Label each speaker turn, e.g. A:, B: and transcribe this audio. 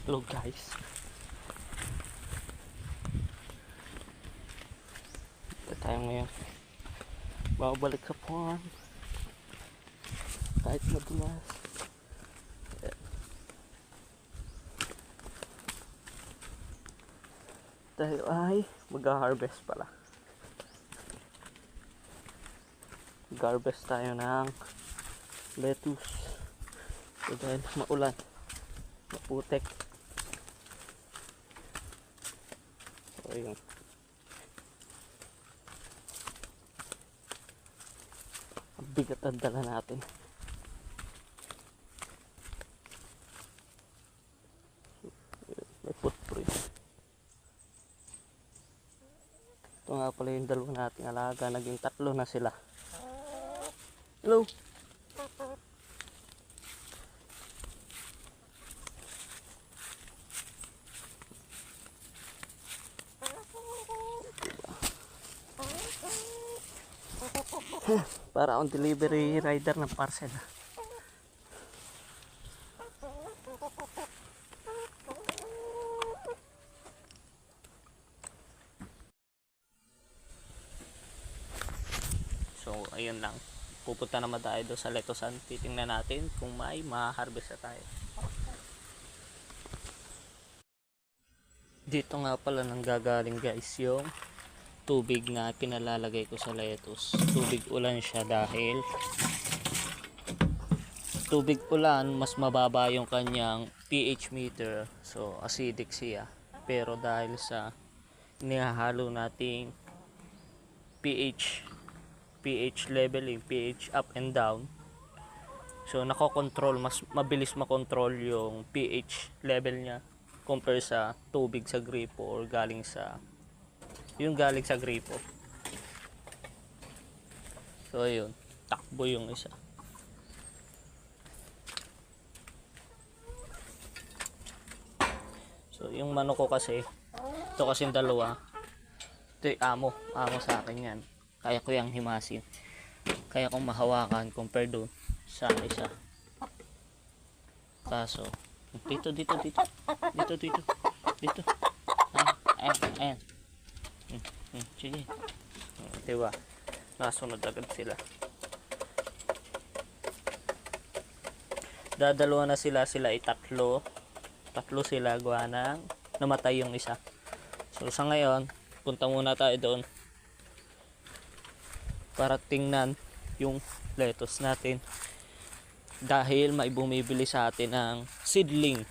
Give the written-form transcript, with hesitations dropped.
A: Hello guys. Ito tayo ngayon. Babalik sa farm. Kahit madulas. Tayo ay mag-harvest pala. Mag-harvest tayo ng lettuce. So dahil maulan, maputek. So ayun. Ang bigat ang dala natin. May footprint. Ito nga pala yung dalawa nating alaga. Naging 3 na sila. Hello. Para akong delivery rider ng parcel. So ayun lang, pupunta naman tayo doon sa lettucean. Titingnan natin kung may ma-harvest na tayo. Dito nga pala nang gagaling guys yung tubig na pinalalagay ko sa lettuce. Tubig ulan siya dahil tubig ulan mas mababa yung kanyang pH meter. So acidic siya. Pero dahil sa nihahalo nating pH leveling, pH up and down. So nakokontrol, mas mabilis makontrol yung pH level niya compare sa tubig sa gripo or galing sa gripo. So ayun, takbo yung isa. So yung manok ko kasi, ito kasing dalawa, ito yung amo sa akin yan. Kaya ko yung himasin, kaya kong mahawakan compare doon sa isa. Kaso dito ayan. Sige, diba, nasunod agad sila. Dadalawa na sila ay tatlo sila, gawa ng namatay yung isa. So sa ngayon, punta muna tayo doon para tingnan yung lettuce natin, dahil may bumibili sa atin ng seedling